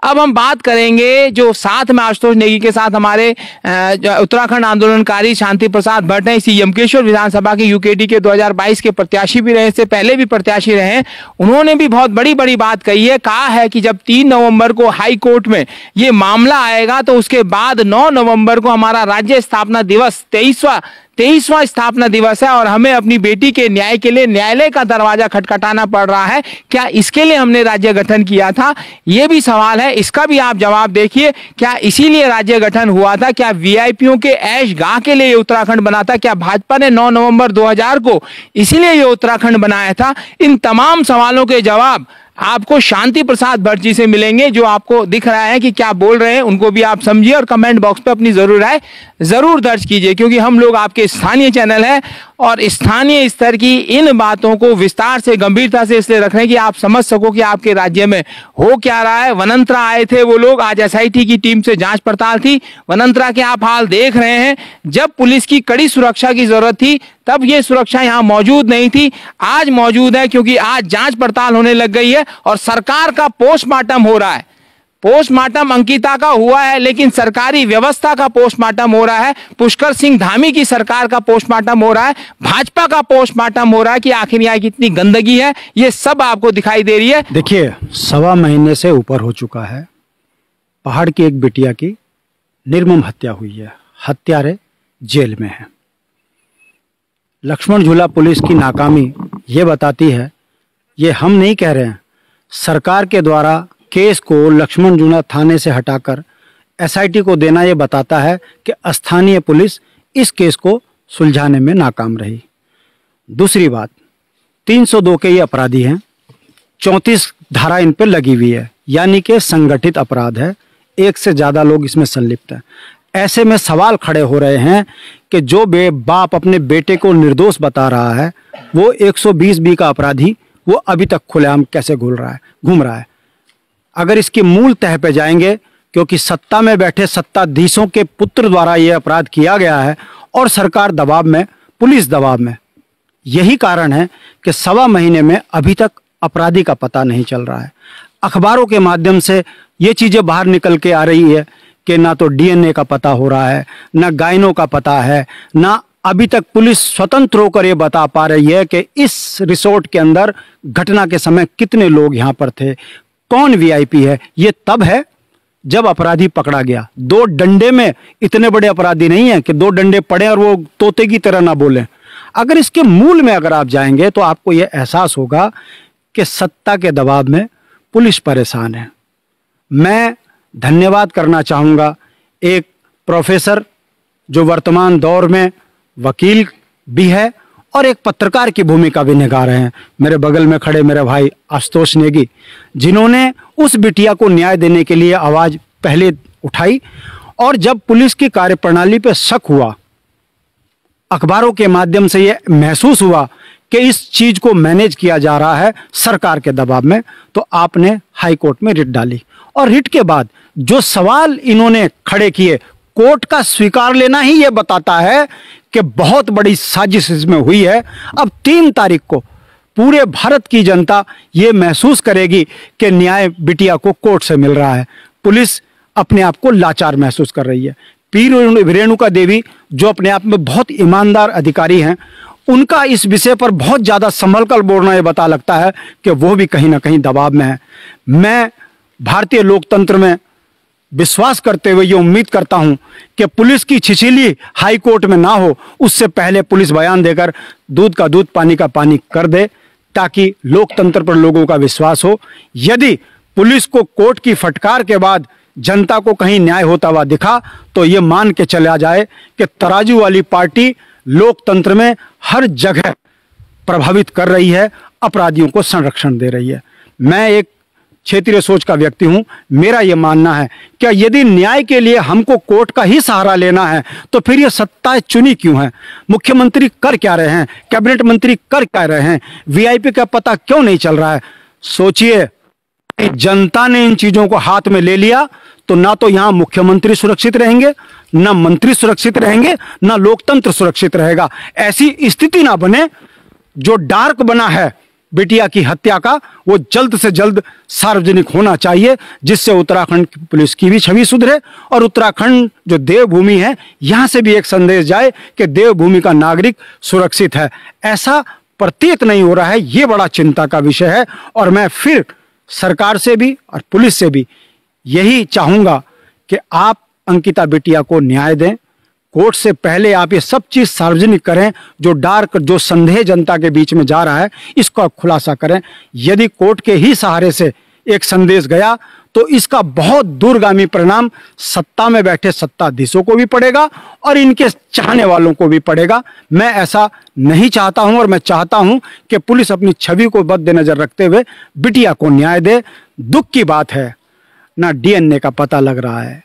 अब हम बात करेंगे जो साथ में आशुतोष नेगी के साथ हमारे उत्तराखंड आंदोलनकारी शांति प्रसाद भट्ट हैं, इसी यमकेश्वर विधानसभा के यूकेडी के 2022 के प्रत्याशी भी रहे, इससे पहले भी प्रत्याशी रहे हैं। उन्होंने भी बहुत बड़ी बात कही है, कहा है कि जब 3 नवंबर को हाई कोर्ट में ये मामला आएगा तो उसके बाद 9 नवंबर को हमारा राज्य स्थापना दिवस 23वां स्थापना दिवस है और हमें अपनी बेटी के न्याय के लिए न्यायालय का दरवाजा खटखटाना पड़ रहा है। क्या इसके लिए हमने राज्य गठन किया था? यह भी सवाल है, इसका भी आप जवाब देखिए। क्या इसीलिए राज्य गठन हुआ था? क्या वीआईपीओं के ऐश गाह के लिए उत्तराखंड बना था? क्या भाजपा ने 9 नवंबर 2000 को इसीलिए ये उत्तराखंड बनाया था? इन तमाम सवालों के जवाब आपको शांति प्रसाद भट्ट जी से मिलेंगे, जो आपको दिख रहा है कि क्या बोल रहे हैं उनको भी आप समझिए और कमेंट बॉक्स पे अपनी जरूर राय जरूर दर्ज कीजिए, क्योंकि हम लोग आपके स्थानीय चैनल है और स्थानीय स्तर की इन बातों को विस्तार से गंभीरता से इसलिए रख रहे हैं कि आप समझ सको कि आपके राज्य में हो क्या रहा है। वनंतरा आए थे वो लोग, आज एसआईटी की टीम से जांच पड़ताल थी। वनंतरा के आप हाल देख रहे हैं, जब पुलिस की कड़ी सुरक्षा की जरूरत थी तब ये सुरक्षा यहां मौजूद नहीं थी, आज मौजूद है, क्योंकि आज जांच पड़ताल होने लग गई है और सरकार का पोस्टमार्टम हो रहा है। पोस्टमार्टम अंकिता का हुआ है, लेकिन सरकारी व्यवस्था का पोस्टमार्टम हो रहा है। पुष्कर सिंह धामी की सरकार का पोस्टमार्टम हो रहा है, भाजपा का पोस्टमार्टम हो रहा है कि आखिर यहाँ कितनी गंदगी है, ये सब आपको दिखाई दे रही है। देखिए, 1.25 महीने से ऊपर हो चुका है, पहाड़ की एक बिटिया की निर्मम हत्या हुई है, हत्यारे जेल में है। लक्ष्मण झूला पुलिस की नाकामी ये बताती है, ये हम नहीं कह रहे हैं, सरकार के द्वारा केस को लक्ष्मण झूला थाने से हटाकर एसआईटी को देना ये बताता है कि स्थानीय पुलिस इस केस को सुलझाने में नाकाम रही। दूसरी बात, 302 के ये अपराधी हैं, 34 धारा इन पर लगी हुई है, यानी कि संगठित अपराध है, एक से ज़्यादा लोग इसमें संलिप्त हैं। ऐसे में सवाल खड़े हो रहे हैं कि जो बाप अपने बेटे को निर्दोष बता रहा है, वो 120B का अपराधी वो अभी तक खुलेआम कैसे घूम रहा है। अगर इसकी मूल तह पे जाएंगे, क्योंकि सत्ता में बैठे सत्ताधीशों के पुत्र द्वारा यह अपराध किया गया है और सरकार दबाव में, पुलिस दबाव में, यही कारण है कि 1.25 महीने में अभी तक अपराधी का पता नहीं चल रहा है। अखबारों के माध्यम से ये चीज़ें बाहर निकल के आ रही है कि ना तो डीएनए का पता हो रहा है, ना गायनों का पता है, ना अभी तक पुलिस स्वतंत्र होकर ये बता पा रही है कि इस रिसोर्ट के अंदर घटना के समय कितने लोग यहाँ पर थे, कौन वीआईपी है। ये तब है जब अपराधी पकड़ा गया। 2 डंडे में इतने बड़े अपराधी नहीं है कि 2 डंडे पड़े और वो तोते की तरह ना बोले। अगर इसके मूल में अगर आप जाएंगे तो आपको यह एहसास होगा कि सत्ता के दबाव में पुलिस परेशान है। मैं धन्यवाद करना चाहूँगा एक प्रोफेसर जो वर्तमान दौर में वकील भी है और एक पत्रकार की भूमिका भी निभा रहे हैं, मेरे बगल में खड़े मेरे भाई आशुतोष नेगी, जिन्होंने उस बिटिया को न्याय देने के लिए आवाज़ पहले उठाई। और जब पुलिस की कार्यप्रणाली पर शक हुआ, अखबारों के माध्यम से ये महसूस हुआ कि इस चीज़ को मैनेज किया जा रहा है सरकार के दबाव में, तो आपने हाई कोर्ट में रिट डाली। और रिट के बाद जो सवाल इन्होंने खड़े किए, कोर्ट का स्वीकार लेना ही ये बताता है कि बहुत बड़ी साजिश इसमें हुई है। अब 3 तारीख को पूरे भारत की जनता ये महसूस करेगी कि न्याय बिटिया को कोर्ट से मिल रहा है। पुलिस अपने आप को लाचार महसूस कर रही है। पी रेणुका देवी जो अपने आप में बहुत ईमानदार अधिकारी हैं, उनका इस विषय पर बहुत ज़्यादा संभल कर बोलना ये बता लगता है कि वो भी कहीं ना कहीं दबाव में है। मैं भारतीय लोकतंत्र में विश्वास करते हुए ये उम्मीद करता हूं कि पुलिस की छिछिली हाई कोर्ट में ना हो, उससे पहले पुलिस बयान देकर दूध का दूध पानी का पानी कर दे, ताकि लोकतंत्र पर लोगों का विश्वास हो। यदि पुलिस को कोर्ट की फटकार के बाद जनता को कहीं न्याय होता हुआ दिखा तो ये मान के चला जाए कि तराजू वाली पार्टी लोकतंत्र में हर जगह प्रभावित कर रही है, अपराधियों को संरक्षण दे रही है। मैं एक क्षेत्रीय सोच का व्यक्ति हूं, मेरा यह मानना है कि यदि न्याय के लिए हमको कोर्ट का ही सहारा लेना है तो फिर ये सत्ताएं चुनी क्यों हैं? मुख्यमंत्री कर क्या रहे हैं, कैबिनेट मंत्री कर क्या रहे हैं, वीआईपी का पता क्यों नहीं चल रहा है? सोचिए, जनता ने इन चीजों को हाथ में ले लिया तो ना तो यहां मुख्यमंत्री सुरक्षित रहेंगे, ना मंत्री सुरक्षित रहेंगे, ना लोकतंत्र सुरक्षित रहेगा। ऐसी स्थिति ना बने जो डार्क बना है बिटिया की हत्या का वो जल्द से जल्द सार्वजनिक होना चाहिए, जिससे उत्तराखंड पुलिस की भी छवि सुधरे और उत्तराखंड जो देवभूमि है यहां से भी एक संदेश जाए कि देवभूमि का नागरिक सुरक्षित है। ऐसा प्रतीत नहीं हो रहा है, ये बड़ा चिंता का विषय है। और मैं फिर सरकार से भी और पुलिस से भी यही चाहूंगा कि आप अंकिता बिटिया को न्याय दें। कोर्ट से पहले आप ये सब चीज सार्वजनिक करें, जो संदेह जनता के बीच में जा रहा है इसका खुलासा करें। यदि कोर्ट के ही सहारे से एक संदेश गया तो इसका बहुत दूरगामी परिणाम सत्ता में बैठे सत्ताधीशों को भी पड़ेगा और इनके चाहने वालों को भी पड़ेगा। मैं ऐसा नहीं चाहता हूं और मैं चाहता हूं कि पुलिस अपनी छवि को मद्देनजर रखते हुए बिटिया को न्याय दे। दुख की बात है, ना डीएनए का पता लग रहा है,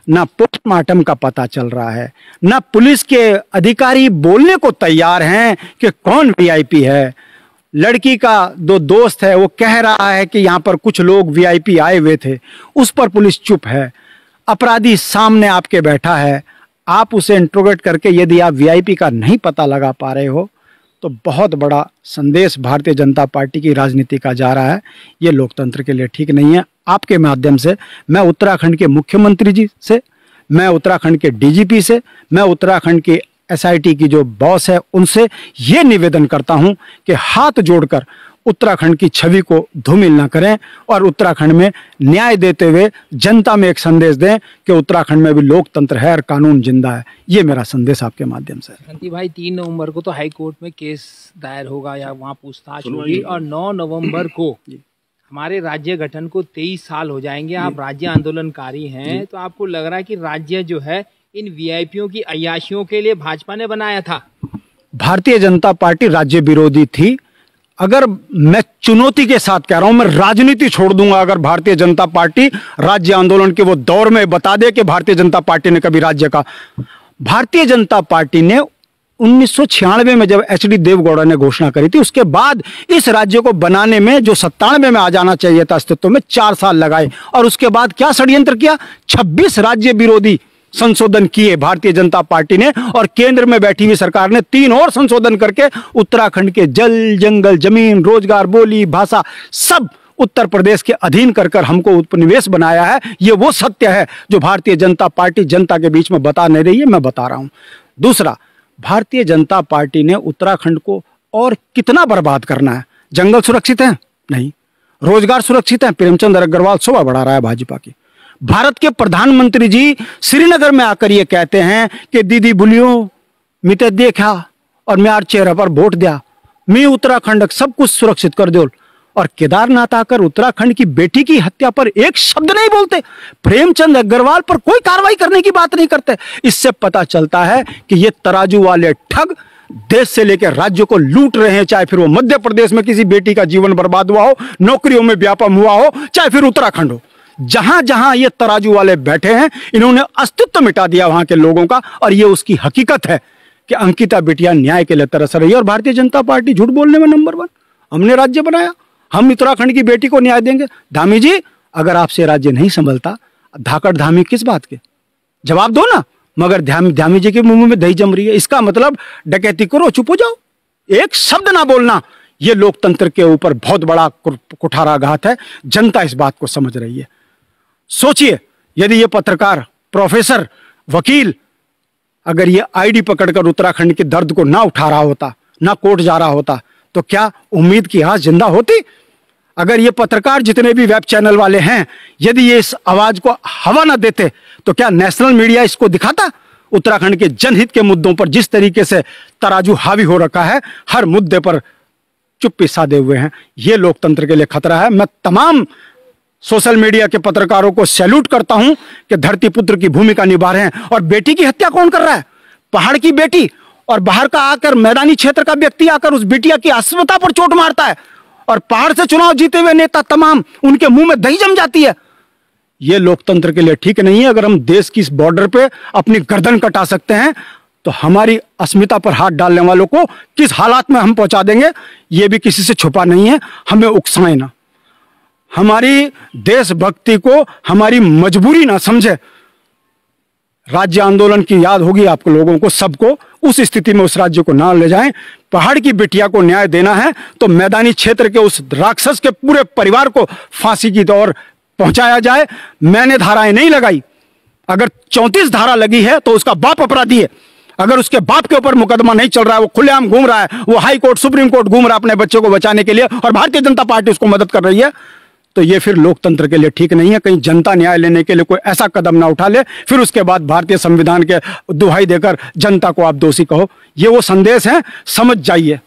ना पोस्टमार्टम का पता चल रहा है, ना पुलिस के अधिकारी बोलने को तैयार हैं कि कौन वीआईपी है। लड़की का दो दोस्त है वो कह रहा है कि यहाँ पर कुछ लोग वीआईपी आए हुए थे, उस पर पुलिस चुप है। अपराधी सामने आपके बैठा है, आप उसे इंट्रोगेट करके यदि आप वीआईपी का नहीं पता लगा पा रहे हो तो बहुत बड़ा संदेश भारतीय जनता पार्टी की राजनीति का जा रहा है। ये लोकतंत्र के लिए ठीक नहीं है। आपके माध्यम से मैं उत्तराखंड के मुख्यमंत्री जी से, मैं उत्तराखंड के डीजीपी से, मैं उत्तराखंड के एसआईटी की जो बॉस है उनसे ये निवेदन करता हूं कि हाथ जोड़कर उत्तराखंड की छवि को धूमिल न करें और उत्तराखंड में न्याय देते हुए जनता में एक संदेश दें कि उत्तराखंड में भी लोकतंत्र है और कानून जिंदा है। ये मेरा संदेश आपके माध्यम से। शांति भाई, 3 नवंबर को तो हाई कोर्ट में केस दायर होगा या वहाँ पूछताछ होगी और 9 नवंबर को हमारे राज्य गठन को 23 साल हो जाएंगे। आप राज्य आंदोलनकारी हैं, तो आपको लग रहा है कि राज्य जो है इन वीआईपीओ की अय्याशियों के लिए भाजपा ने बनाया था? भारतीय जनता पार्टी राज्य विरोधी थी। अगर मैं चुनौती के साथ कह रहा हूं, मैं राजनीति छोड़ दूंगा अगर भारतीय जनता पार्टी राज्य आंदोलन के वो दौर में बता दे कि भारतीय जनता पार्टी ने कभी राज्य का। भारतीय जनता पार्टी ने 1996 में जब एचडी देवगौड़ा ने घोषणा करी थी, उसके बाद इस राज्य को बनाने में जो 97 में आ जाना चाहिए था अस्तित्व में 4 साल लगाए और उसके बाद क्या षड्यंत्र किया, 26 राज्य विरोधी संशोधन किए भारतीय जनता पार्टी ने और केंद्र में बैठी हुई सरकार ने 3 और संशोधन करके उत्तराखंड के जल, जंगल, जमीन, रोजगार, बोली, भाषा सब उत्तर प्रदेश के अधीन कर हमको उपनिवेश बनाया है। ये वो सत्य है जो भारतीय जनता पार्टी जनता के बीच में बता नहीं रही है, मैं बता रहा हूं। दूसरा, भारतीय जनता पार्टी ने उत्तराखंड को और कितना बर्बाद करना है? जंगल सुरक्षित है? नहीं। रोजगार सुरक्षित है? प्रेमचंद अग्रवाल शोभा बढ़ा रहा है भाजपा की। भारत के प्रधानमंत्री जी श्रीनगर में आकर ये कहते हैं कि दीदी बुलियो मिते देखा और मैं चेहरा पर वोट दिया, मैं उत्तराखंड सब कुछ सुरक्षित कर दो। और केदारनाथ आकर उत्तराखंड की बेटी की हत्या पर एक शब्द नहीं बोलते, प्रेमचंद अग्रवाल पर कोई कार्रवाई करने की बात नहीं करते। इससे पता चलता है कि ये तराजू वाले ठग देश से लेकर राज्य को लूट रहे हैं, चाहे फिर वो मध्य प्रदेश में किसी बेटी का जीवन बर्बाद हुआ हो, नौकरियों में व्यापम हुआ हो, चाहे फिर उत्तराखंड हो। जहां जहां ये तराजू वाले बैठे हैं इन्होंने अस्तित्व मिटा दिया वहां के लोगों का और ये उसकी हकीकत है कि अंकिता बिटिया न्याय के लिए तरस रही है और भारतीय जनता पार्टी झूठ बोलने में नंबर 1। हमने राज्य बनाया, हम उत्तराखंड की बेटी को न्याय देंगे। धामी जी, अगर आपसे राज्य नहीं संभलता, धाकड़ धामी किस बात के? जवाब दो ना। मगर धामी जी के मुंह में दही जम रही है, इसका मतलब डकैती करो, चुप हो जाओ, एक शब्द ना बोलना। ये लोकतंत्र के ऊपर बहुत बड़ा कुठाराघात है। जनता इस बात को समझ रही है। सोचिए, यदि ये पत्रकार, प्रोफेसर, वकील अगर ये आईडी पकड़कर उत्तराखंड के दर्द को ना उठा रहा होता, ना कोर्ट जा रहा होता, तो क्या उम्मीद की आस जिंदा होती? अगर ये पत्रकार जितने भी वेब चैनल वाले हैं, यदि ये इस आवाज को हवा ना देते तो क्या नेशनल मीडिया इसको दिखाता? उत्तराखंड के जनहित के मुद्दों पर जिस तरीके से तराजू हावी हो रखा है, हर मुद्दे पर चुप्पी साधे हुए हैं, ये लोकतंत्र के लिए खतरा है। मैं तमाम सोशल मीडिया के पत्रकारों को सैल्यूट करता हूं कि धरती पुत्र की भूमिका निभा रहे हैं। और बेटी की हत्या कौन कर रहा है? पहाड़ की बेटी। और बाहर का आकर मैदानी क्षेत्र का व्यक्ति आकर उस बिटिया की अस्मिता पर चोट मारता है और पहाड़ से चुनाव जीते हुए नेता तमाम उनके मुंह में दही जम जाती है। यह लोकतंत्र के लिए ठीक नहीं है। अगर हम देश की इस बॉर्डर पे अपनी गर्दन कटा सकते हैं तो हमारी अस्मिता पर हाथ डालने वालों को किस हालात में हम पहुंचा देंगे, यह भी किसी से छुपा नहीं है। हमें उकसाएं ना, हमारी देशभक्ति को हमारी मजबूरी ना समझे। राज्य आंदोलन की याद होगी आप लोगों को, सबको। उस स्थिति में उस राज्य को ना ले जाएं। पहाड़ की बिटिया को न्याय देना है तो मैदानी क्षेत्र के उस राक्षस के पूरे परिवार को फांसी की ओर पहुंचाया जाए। मैंने धाराएं नहीं लगाई। अगर 34 धारा लगी है तो उसका बाप अपराधी है। अगर उसके बाप के ऊपर मुकदमा नहीं चल रहा है, वो खुलेआम घूम रहा है, वो हाई कोर्ट सुप्रीम कोर्ट घूम रहा है अपने बच्चे को बचाने के लिए, और भारतीय जनता पार्टी उसको मदद कर रही है, तो ये फिर लोकतंत्र के लिए ठीक नहीं है। कहीं जनता न्याय लेने के लिए कोई ऐसा कदम ना उठा ले, फिर उसके बाद भारतीय संविधान के दुहाई देकर जनता को आप दोषी कहो। ये वो संदेश है, समझ जाइए।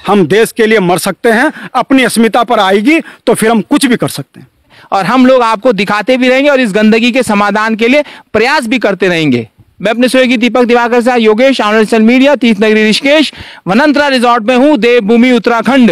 हम देश के लिए मर सकते हैं, अपनी अस्मिता पर आएगी तो फिर हम कुछ भी कर सकते हैं, और हम लोग आपको दिखाते भी रहेंगे और इस गंदगी के समाधान के लिए प्रयास भी करते रहेंगे। मैं अपने सहयोगी दीपक दिवाकर से योगेश, ऑनलाइन मीडिया, तीर्थनगरी ऋषिकेश, वनंतरा रिजॉर्ट में हूं, देवभूमि उत्तराखंड।